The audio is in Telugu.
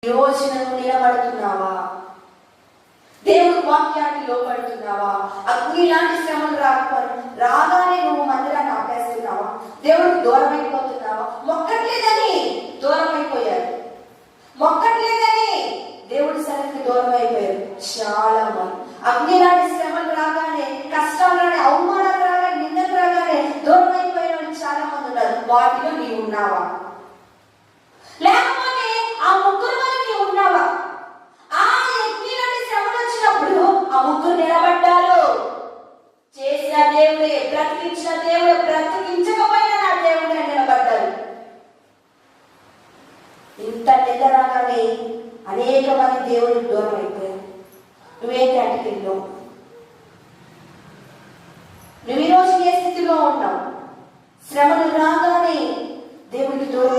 యోచనను నిలబడుతున్నావా? దేవుడి వాక్యాన్ని లోపడుతున్నావా? అగ్ని లాంటి శ్రమలు రాగానే నువ్వు మందిరాన్ని ఆపేస్తున్నావా? దేవుడికి దూరం అయిపోతున్నావా? మొక్కట్లేదని దూరం అయిపోయారు, మొక్కట్లేదని దేవుడి సన్నిధికి దూరం అయిపోయారు చాలా మంది. అగ్ని లాంటి శ్రమలు రాగానే, కష్టాలు రాగానే, అవమానాలు రాగానే, నిందలు రాగానే దూరం అయిపోయిన వాళ్ళు చాలా మంది ఉన్నారు. వాటిలో నీవు ఉన్నావా? లేకపోతే ఆ ముగ్గురు వల్ల నీవు ఉన్నావా? ఆ అగ్ని లాంటి శ్రమలు వచ్చినప్పుడు ఆ ముగ్గురు నిలబడ్డారు. చేసిన దేవుడే, బ్రతికించిన దేవుడే, బ్రతికించకపోయినా నా దేవుడే నిలబడ్డారు. ఇంత నింద రాగానే అనేక మంది దేవుడికి దూరం అయిపోయారు. నువ్వే కేటగిరీలో? నువ్వు ఈరోజు ఏ స్థితిలో ఉన్నావు? శ్రమలు రాగానే దేవుడికి దూరం